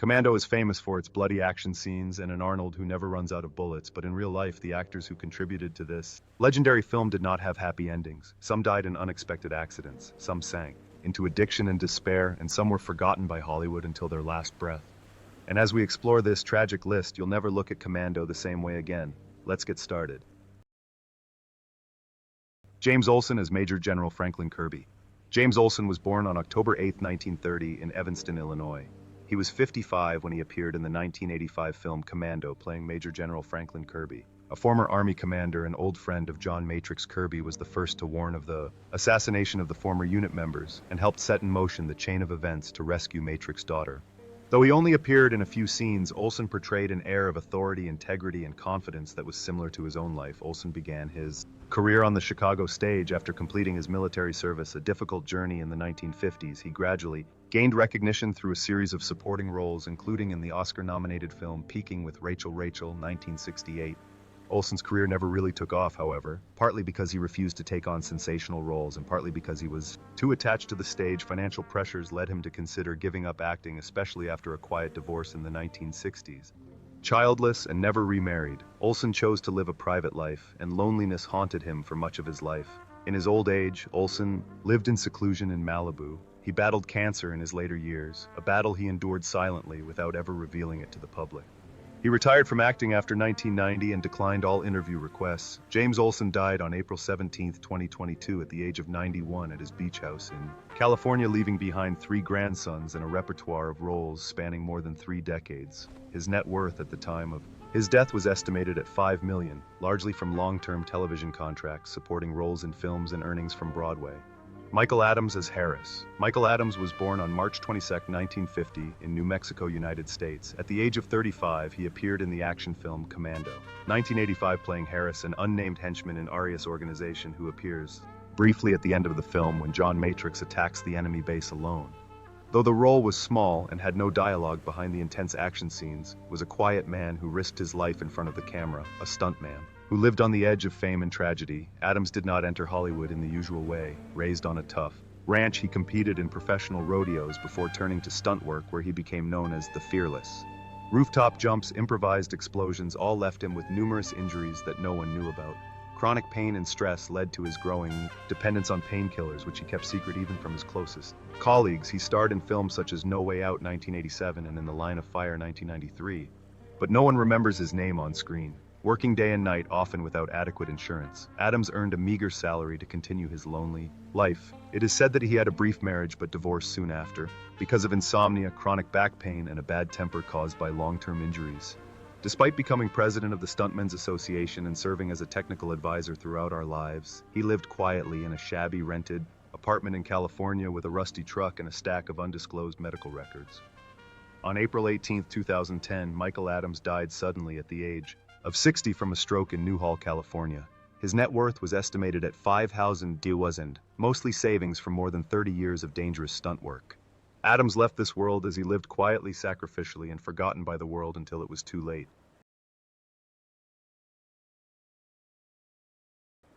Commando is famous for its bloody action scenes and an Arnold who never runs out of bullets, but in real life, the actors who contributed to this legendary film did not have happy endings. Some died in unexpected accidents, some sank into addiction and despair, and some were forgotten by Hollywood until their last breath. And as we explore this tragic list, you'll never look at Commando the same way again. Let's get started. James Olsen as Major General Franklin Kirby. James Olsen was born on October 8, 1930 in Evanston, Illinois. He was 55 when he appeared in the 1985 film Commando, playing Major General Franklin Kirby. A former Army commander and old friend of John Matrix, Kirby was the first to warn of the assassination of the former unit members and helped set in motion the chain of events to rescue Matrix's daughter. Though he only appeared in a few scenes, Olsen portrayed an air of authority, integrity, and confidence that was similar to his own life. Olsen began his career on the Chicago stage after completing his military service, a difficult journey in the 1950s. He gradually gained recognition through a series of supporting roles, including in the Oscar-nominated film Peaking with Rachel, 1968. Olsen's career never really took off, however, partly because he refused to take on sensational roles and partly because he was too attached to the stage. Financial pressures led him to consider giving up acting, especially after a quiet divorce in the 1960s. Childless and never remarried, Olsen chose to live a private life, and loneliness haunted him for much of his life. In his old age, Olsen lived in seclusion in Malibu. He battled cancer in his later years, a battle he endured silently without ever revealing it to the public. He retired from acting after 1990 and declined all interview requests. James Olsen died on April 17, 2022 at the age of 91 at his beach house in California, leaving behind 3 grandsons and a repertoire of roles spanning more than 3 decades. His net worth at the time of his death was estimated at $5 million, largely from long-term television contracts supporting roles in films and earnings from Broadway. Michael Adams as Harris. Michael Adams was born on March 22, 1950 in New Mexico, United States. At the age of 35, he appeared in the action film Commando, 1985, playing Harris, an unnamed henchman in Arias' organization who appears briefly at the end of the film when John Matrix attacks the enemy base alone. Though the role was small and had no dialogue behind the intense action scenes, was a quiet man who risked his life in front of the camera, a stuntman who lived on the edge of fame and tragedy. Adams did not enter Hollywood in the usual way. Raised on a tough ranch, he competed in professional rodeos before turning to stunt work, where he became known as the Fearless. Rooftop jumps, improvised explosions, all left him with numerous injuries that no one knew about. Chronic pain and stress led to his growing dependence on painkillers, which he kept secret even from his closest colleagues. He starred in films such as No Way Out 1987 and In the Line of Fire 1993, but no one remembers his name on screen. Working day and night, often without adequate insurance, Adams earned a meager salary to continue his lonely life. It is said that he had a brief marriage but divorced soon after, because of insomnia, chronic back pain, and a bad temper caused by long-term injuries. Despite becoming president of the Stuntmen's Association and serving as a technical advisor throughout our lives, he lived quietly in a shabby rented apartment in California with a rusty truck and a stack of undisclosed medical records. On April 18, 2010, Michael Adams died suddenly at the age of 60 from a stroke in Newhall, California. His net worth was estimated at $5,000, mostly savings from more than 30 years of dangerous stunt work. Adams left this world as he lived quietly, sacrificially, and forgotten by the world until it was too late.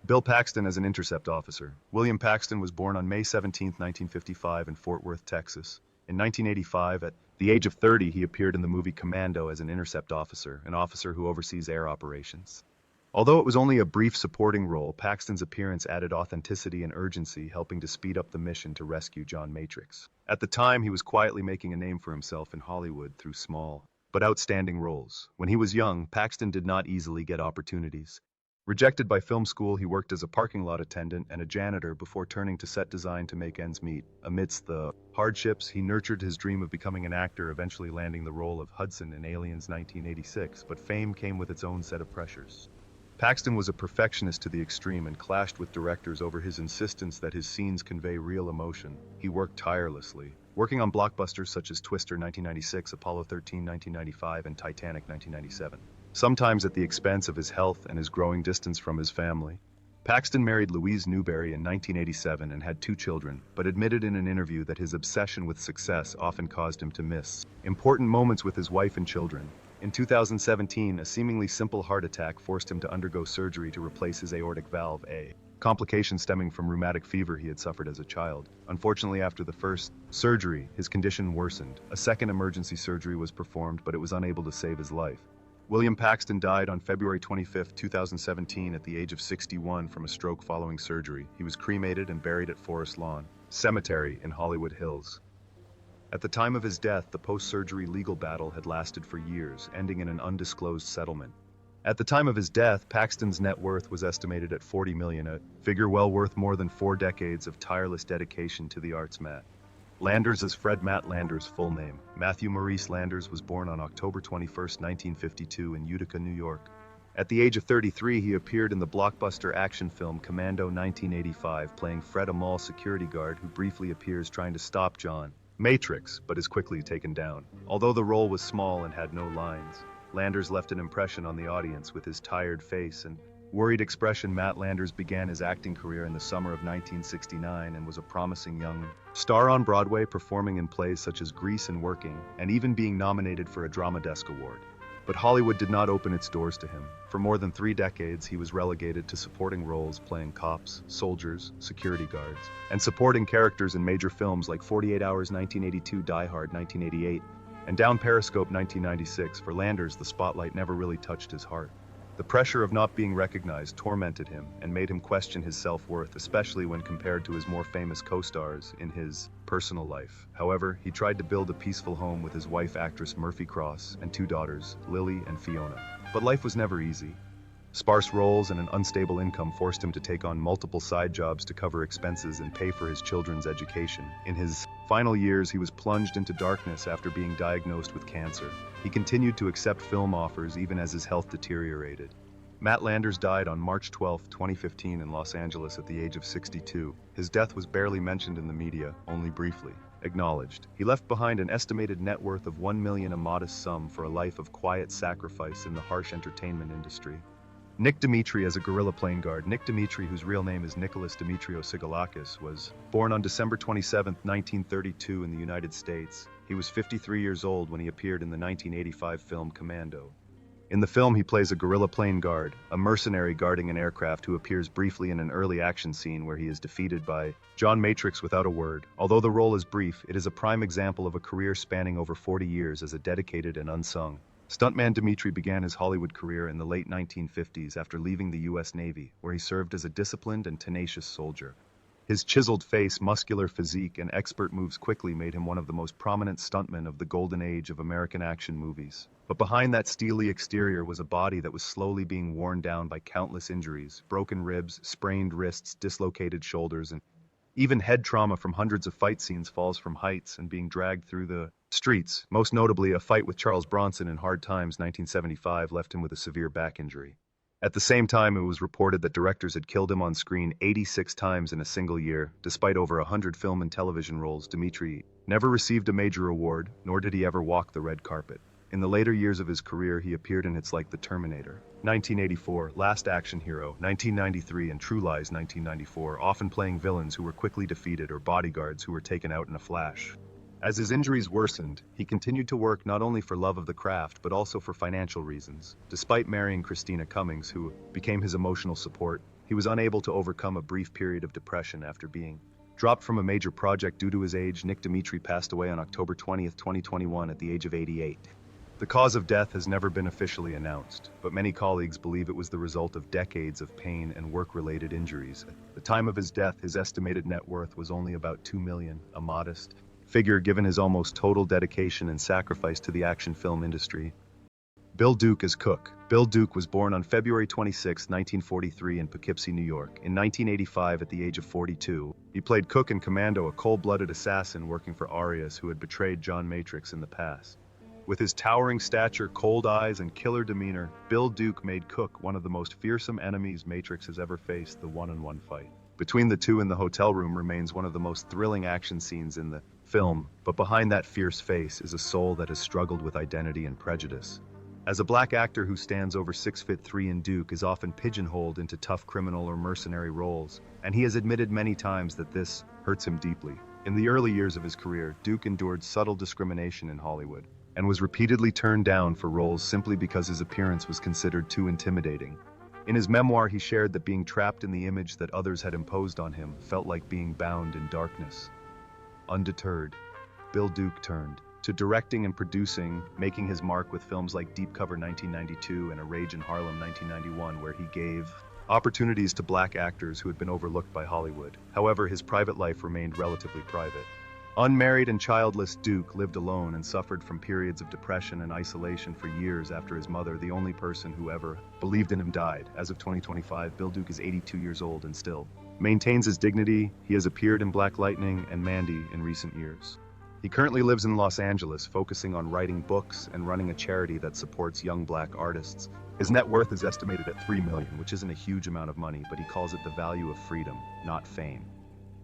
Bill Paxton as an intercept officer. William Paxton was born on May 17, 1955 in Fort Worth, Texas. In 1985, at the age of 30, he appeared in the movie Commando as an intercept officer, an officer who oversees air operations. Although it was only a brief supporting role, Paxton's appearance added authenticity and urgency, helping to speed up the mission to rescue John Matrix. At the time, he was quietly making a name for himself in Hollywood through small but outstanding roles. When he was young, Paxton did not easily get opportunities. Rejected by film school, he worked as a parking lot attendant and a janitor before turning to set design to make ends meet. Amidst the hardships, he nurtured his dream of becoming an actor, eventually landing the role of Hudson in Aliens 1986, but fame came with its own set of pressures. Paxton was a perfectionist to the extreme and clashed with directors over his insistence that his scenes convey real emotion. He worked tirelessly, working on blockbusters such as Twister 1996, Apollo 13 1995, and Titanic 1997. Sometimes at the expense of his health and his growing distance from his family. Paxton married Louise Newberry in 1987 and had 2 children, but admitted in an interview that his obsession with success often caused him to miss important moments with his wife and children. In 2017, a seemingly simple heart attack forced him to undergo surgery to replace his aortic valve, a complications stemming from rheumatic fever he had suffered as a child. Unfortunately, after the first surgery, his condition worsened. A second emergency surgery was performed, but it was unable to save his life. William Paxton died on February 25, 2017 at the age of 61 from a stroke following surgery. He was cremated and buried at Forest Lawn Cemetery in Hollywood Hills. At the time of his death, the post-surgery legal battle had lasted for years, ending in an undisclosed settlement. At the time of his death, Paxton's net worth was estimated at $40 million, a figure well worth more than 4 decades of tireless dedication to the arts. Matt Landers is Fred Matt Landers' full name. Matthew Maurice Landers was born on October 21, 1952 in Utica, New York. At the age of 33, he appeared in the blockbuster action film Commando 1985, playing Fred, a mall security guard who briefly appears trying to stop John Matrix, but is quickly taken down. Although the role was small and had no lines, Landers left an impression on the audience with his tired face and worried expression. Matt Landers began his acting career in the summer of 1969 and was a promising young star on Broadway, performing in plays such as Grease and Working, and even being nominated for a Drama Desk Award. But Hollywood did not open its doors to him. For more than 3 decades, he was relegated to supporting roles playing cops, soldiers, security guards, and supporting characters in major films like 48 Hours 1982, Die Hard 1988, and Down Periscope 1996. For Landers, the spotlight never really touched his heart. The pressure of not being recognized tormented him and made him question his self-worth, especially when compared to his more famous co-stars in his personal life. However, he tried to build a peaceful home with his wife, actress Murphy Cross, and 2 daughters, Lily and Fiona. But life was never easy. Sparse roles and an unstable income forced him to take on multiple side jobs to cover expenses and pay for his children's education. In his final years, he was plunged into darkness after being diagnosed with cancer. He continued to accept film offers even as his health deteriorated. Matt Landers died on March 12, 2015 in Los Angeles at the age of 62. His death was barely mentioned in the media, only briefly acknowledged. He left behind an estimated net worth of $1 million, a modest sum for a life of quiet sacrifice in the harsh entertainment industry. Nick Dimitri as a guerrilla plane guard. Nick Dimitri, whose real name is Nicholas Dimitrios Sigalakis, was born on December 27, 1932 in the United States. He was 53 years old when he appeared in the 1985 film Commando. In the film, he plays a guerrilla plane guard, a mercenary guarding an aircraft who appears briefly in an early action scene where he is defeated by John Matrix without a word. Although the role is brief, it is a prime example of a career spanning over 40 years as a dedicated and unsung stuntman. Dimitri began his Hollywood career in the late 1950s after leaving the U.S. Navy, where he served as a disciplined and tenacious soldier. His chiseled face, muscular physique, and expert moves quickly made him one of the most prominent stuntmen of the golden age of American action movies. But behind that steely exterior was a body that was slowly being worn down by countless injuries: broken ribs, sprained wrists, dislocated shoulders, and even head trauma from hundreds of fight scenes, falls from heights, and being dragged through the streets. Most notably, a fight with Charles Bronson in Hard Times 1975 left him with a severe back injury. At the same time, it was reported that directors had killed him on screen 86 times in a single year. Despite over 100 film and television roles, Dimitri never received a major award, nor did he ever walk the red carpet. In the later years of his career, he appeared in hits like The Terminator, 1984, Last Action Hero, 1993, and True Lies, 1994, often playing villains who were quickly defeated or bodyguards who were taken out in a flash. As his injuries worsened, he continued to work not only for love of the craft but also for financial reasons. Despite marrying Christina Cummings, who became his emotional support, he was unable to overcome a brief period of depression after being dropped from a major project due to his age. Nick Dimitri passed away on October 20, 2021 at the age of 88. The cause of death has never been officially announced, but many colleagues believe it was the result of decades of pain and work-related injuries. At the time of his death, his estimated net worth was only about $2 million, a modest figure given his almost total dedication and sacrifice to the action film industry. Bill Duke as Cook. Bill Duke was born on February 26, 1943 in Poughkeepsie, New York. In 1985, at the age of 42, he played Cook in Commando, a cold-blooded assassin working for Arias who had betrayed John Matrix in the past. With his towering stature, cold eyes, and killer demeanor, Bill Duke made Cook one of the most fearsome enemies Matrix has ever faced. The one-on-one fight between the two in the hotel room remains one of the most thrilling action scenes in the film, but behind that fierce face is a soul that has struggled with identity and prejudice. As a black actor who stands over 6'3", and Duke is often pigeonholed into tough criminal or mercenary roles, and he has admitted many times that this hurts him deeply. In the early years of his career, Duke endured subtle discrimination in Hollywood, and was repeatedly turned down for roles simply because his appearance was considered too intimidating. In his memoir, he shared that being trapped in the image that others had imposed on him felt like being bound in darkness. Undeterred, Bill Duke turned to directing and producing, making his mark with films like Deep Cover 1992 and A Rage in Harlem 1991, where he gave opportunities to black actors who had been overlooked by Hollywood. However, his private life remained relatively private. Unmarried and childless, Duke lived alone and suffered from periods of depression and isolation for years after his mother, the only person who ever believed in him, died. As of 2025, Bill Duke is 82 years old and still maintains his dignity. He has appeared in Black Lightning and Mandy in recent years. He currently lives in Los Angeles, focusing on writing books and running a charity that supports young black artists. His net worth is estimated at $3 million, which isn't a huge amount of money, but he calls it the value of freedom, not fame.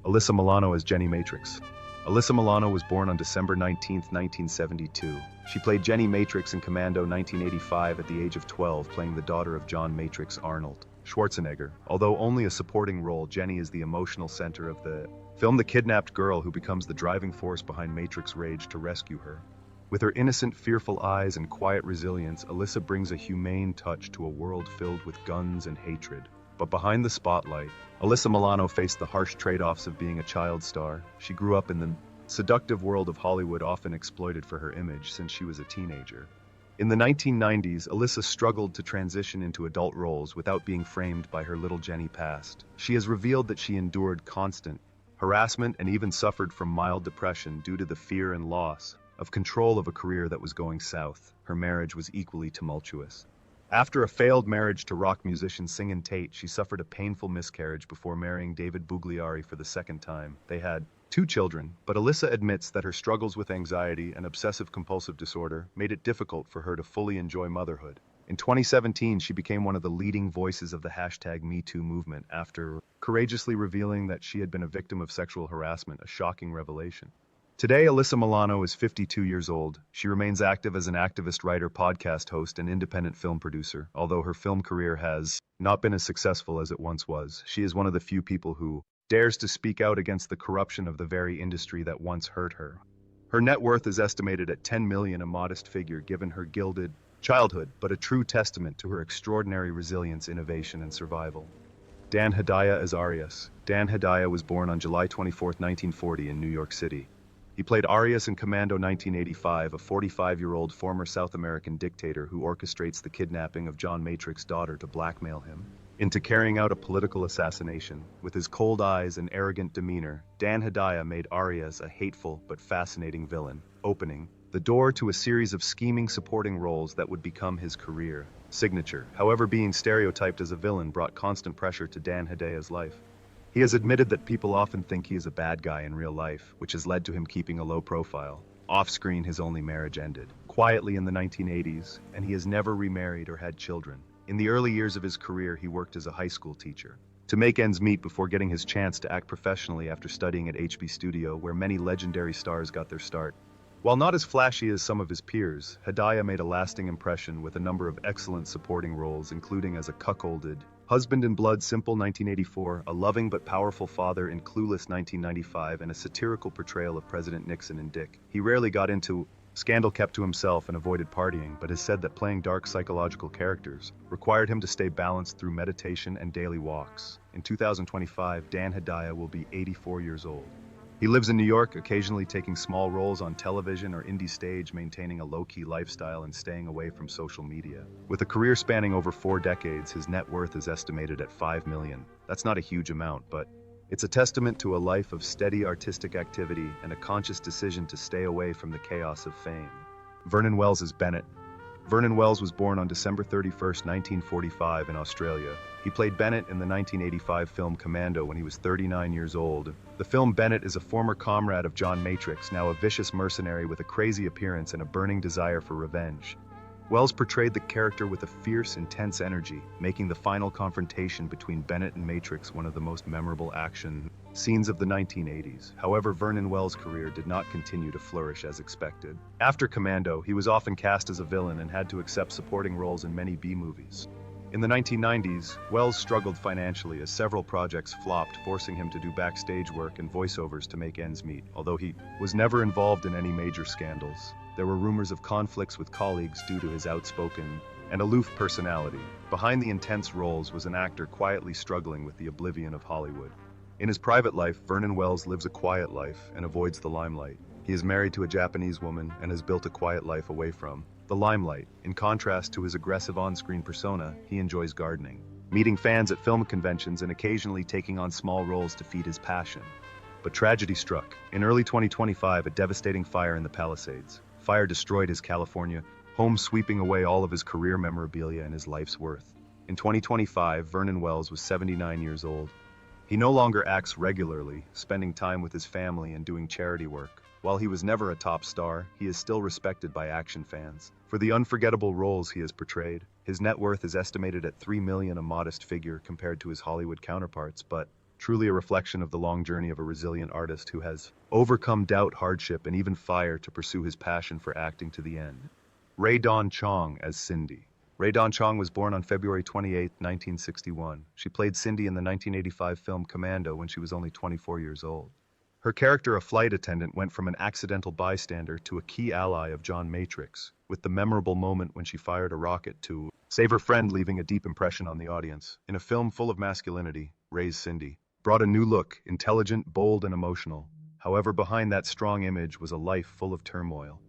Alyssa Milano as Jenny Matrix. Alyssa Milano was born on December 19, 1972. She played Jenny Matrix in Commando 1985 at the age of 12, playing the daughter of John Matrix Arnold Schwarzenegger. Although only a supporting role, Jenny is the emotional center of the film, the kidnapped girl who becomes the driving force behind Matrix rage to rescue her. With her innocent, fearful eyes and quiet resilience, Alyssa brings a humane touch to a world filled with guns and hatred. But behind the spotlight, Alyssa Milano faced the harsh trade-offs of being a child star. She grew up in the seductive world of Hollywood, often exploited for her image since she was a teenager. In the 1990s, Alyssa struggled to transition into adult roles without being framed by her little Jenny past. She has revealed that she endured constant harassment and even suffered from mild depression due to the fear and loss of control of a career that was going south. Her marriage was equally tumultuous. After a failed marriage to rock musician Singin' Tate, she suffered a painful miscarriage before marrying David Bugliari for the second time. They had 2 children, but Alyssa admits that her struggles with anxiety and obsessive-compulsive disorder made it difficult for her to fully enjoy motherhood. In 2017, she became one of the leading voices of the #MeToo movement after courageously revealing that she had been a victim of sexual harassment, a shocking revelation. Today, Alyssa Milano is 52 years old. She remains active as an activist, writer, podcast host, and independent film producer. Although her film career has not been as successful as it once was, she is one of the few people who dares to speak out against the corruption of the very industry that once hurt her. Her net worth is estimated at $10 million, a modest figure given her gilded childhood, but a true testament to her extraordinary resilience, innovation, and survival. Dan Hedaya as Arias. Dan Hedaya was born on July 24, 1940 in New York City. He played Arias in Commando 1985, a 45-year-old former South American dictator who orchestrates the kidnapping of John Matrix's daughter to blackmail him into carrying out a political assassination. With his cold eyes and arrogant demeanor, Dan Hedaya made Arias a hateful but fascinating villain, opening the door to a series of scheming supporting roles that would become his career signature. However, being stereotyped as a villain brought constant pressure to Dan Hedaya's life. He has admitted that people often think he is a bad guy in real life, which has led to him keeping a low profile. Off-screen, his only marriage ended quietly in the 1980s, and he has never remarried or had children. In the early years of his career, he worked as a high school teacher to make ends meet before getting his chance to act professionally after studying at HB Studio, where many legendary stars got their start. While not as flashy as some of his peers, Hedaya made a lasting impression with a number of excellent supporting roles, including as a cuckolded husband in Blood Simple 1984, a loving but powerful father in Clueless 1995, and a satirical portrayal of President Nixon in Dick. He rarely got into scandal, kept to himself, and avoided partying, but has said that playing dark psychological characters required him to stay balanced through meditation and daily walks. In 2025, Dan Hedaya will be 84 years old. He lives in New York, occasionally taking small roles on television or indie stage, maintaining a low-key lifestyle and staying away from social media. With a career spanning over 4 decades, his net worth is estimated at $5 million. That's not a huge amount, but it's a testament to a life of steady artistic activity and a conscious decision to stay away from the chaos of fame. Vernon Wells as Bennett. Vernon Wells was born on December 31, 1945 in Australia. He played Bennett in the 1985 film Commando when he was 39 years old. The film Bennett is a former comrade of John Matrix, now a vicious mercenary with a crazy appearance and a burning desire for revenge. Wells portrayed the character with a fierce, intense energy, making the final confrontation between Bennett and Matrix one of the most memorable action scenes of the 1980s. However, Vernon Wells' career did not continue to flourish as expected. After Commando, he was often cast as a villain and had to accept supporting roles in many B-movies. In the 1990s, Wells struggled financially as several projects flopped, forcing him to do backstage work and voiceovers to make ends meet. Although he was never involved in any major scandals, there were rumors of conflicts with colleagues due to his outspoken and aloof personality. Behind the intense roles was an actor quietly struggling with the oblivion of Hollywood. In his private life, Vernon Wells lives a quiet life and avoids the limelight. He is married to a Japanese woman and has built a quiet life away from the limelight. In contrast to his aggressive on-screen persona, he enjoys gardening, meeting fans at film conventions and occasionally taking on small roles to feed his passion. But tragedy struck. In early 2025, a devastating fire in the Palisades. Fire destroyed his California home, sweeping away all of his career memorabilia and his life's worth. In 2025, Vernon Wells was 79 years old. He no longer acts regularly, spending time with his family and doing charity work. While he was never a top star, he is still respected by action fans for the unforgettable roles he has portrayed. His net worth is estimated at $3 million, a modest figure compared to his Hollywood counterparts, but truly a reflection of the long journey of a resilient artist who has overcome doubt, hardship, and even fire to pursue his passion for acting to the end. Rae Dawn Chong as Cindy. Rae Dawn Chong was born on February 28, 1961. She played Cindy in the 1985 film Commando when she was only 24 years old. Her character, a flight attendant, went from an accidental bystander to a key ally of John Matrix, with the memorable moment when she fired a rocket to save her friend, leaving a deep impression on the audience. In a film full of masculinity, Rae's Cindy brought a new look, intelligent, bold, and emotional. However, behind that strong image was a life full of turmoil.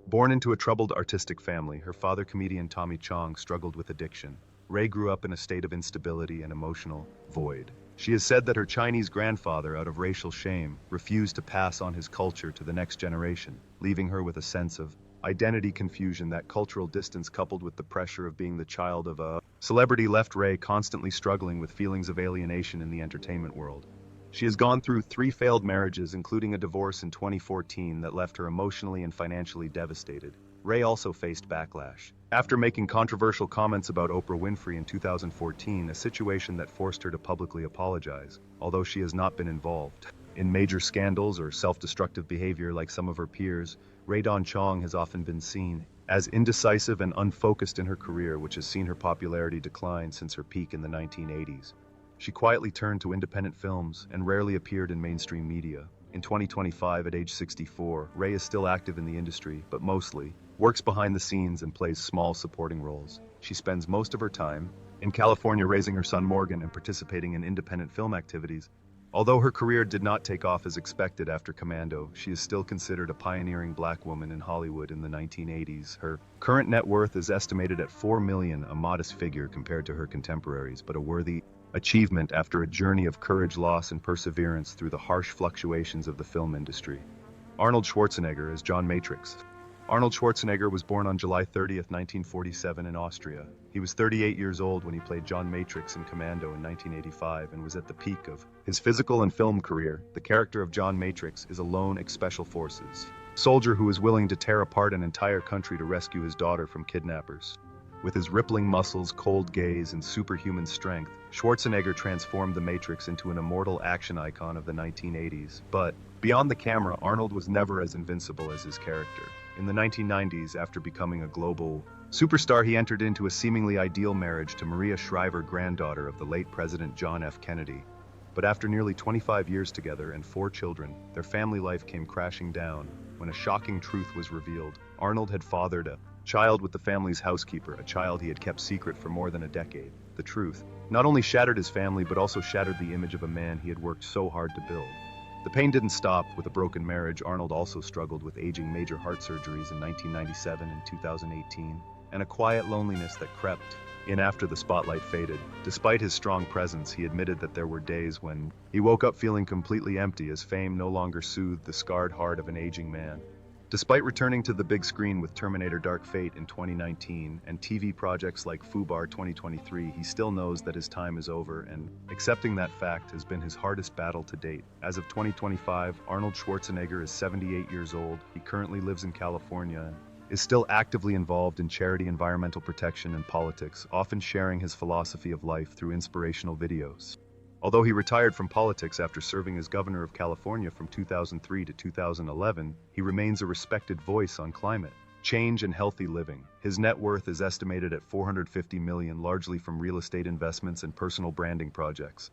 Born into a troubled artistic family, her father, comedian Tommy Chong, struggled with addiction. Rae grew up in a state of instability and emotional void. She has said that her Chinese grandfather, out of racial shame, refused to pass on his culture to the next generation, leaving her with a sense of identity confusion. That cultural distance, coupled with the pressure of being the child of a celebrity, left Rae constantly struggling with feelings of alienation in the entertainment world. She has gone through 3 failed marriages, including a divorce in 2014 that left her emotionally and financially devastated. Rae also faced backlash after making controversial comments about Oprah Winfrey in 2014, a situation that forced her to publicly apologize. Although she has not been involved in major scandals or self-destructive behavior like some of her peers, Rae Dawn Chong has often been seen as indecisive and unfocused in her career, which has seen her popularity decline since her peak in the 1980s. She quietly turned to independent films and rarely appeared in mainstream media. In 2025, at age 64, Rae is still active in the industry, but mostly works behind the scenes and plays small supporting roles. She spends most of her time in California raising her son Morgan and participating in independent film activities. Although her career did not take off as expected after Commando, she is still considered a pioneering black woman in Hollywood in the 1980s. Her current net worth is estimated at $4 million, a modest figure compared to her contemporaries, but a worthy achievement after a journey of courage, loss, and perseverance through the harsh fluctuations of the film industry. Arnold Schwarzenegger as John Matrix. Arnold Schwarzenegger was born on July 30, 1947 in Austria. He was 38 years old when he played John Matrix in Commando in 1985 and was at the peak of his physical and film career. The character of John Matrix is a lone ex-special forces soldier who is willing to tear apart an entire country to rescue his daughter from kidnappers. With his rippling muscles, cold gaze, and superhuman strength, Schwarzenegger transformed the Matrix into an immortal action icon of the 1980s. But beyond the camera, Arnold was never as invincible as his character. In the 1990s, after becoming a global superstar, he entered into a seemingly ideal marriage to Maria Shriver, granddaughter of the late President John F. Kennedy. But after nearly 25 years together and 4 children, their family life came crashing down when a shocking truth was revealed. Arnold had fathered a child with the family's housekeeper, a child he had kept secret for more than a decade. The truth not only shattered his family, but also shattered the image of a man he had worked so hard to build. The pain didn't stop with a broken marriage. Arnold also struggled with aging, major heart surgeries in 1997 and 2018, and a quiet loneliness that crept in after the spotlight faded. Despite his strong presence, he admitted that there were days when he woke up feeling completely empty, as fame no longer soothed the scarred heart of an aging man. Despite returning to the big screen with Terminator Dark Fate in 2019 and TV projects like Fubar 2023, he still knows that his time is over, and accepting that fact has been his hardest battle to date. As of 2025, Arnold Schwarzenegger is 78 years old. He currently lives in California and is still actively involved in charity, environmental protection, and politics, often sharing his philosophy of life through inspirational videos. Although he retired from politics after serving as governor of California from 2003 to 2011, he remains a respected voice on climate change and healthy living. His net worth is estimated at $450 million, largely from real estate investments and personal branding projects.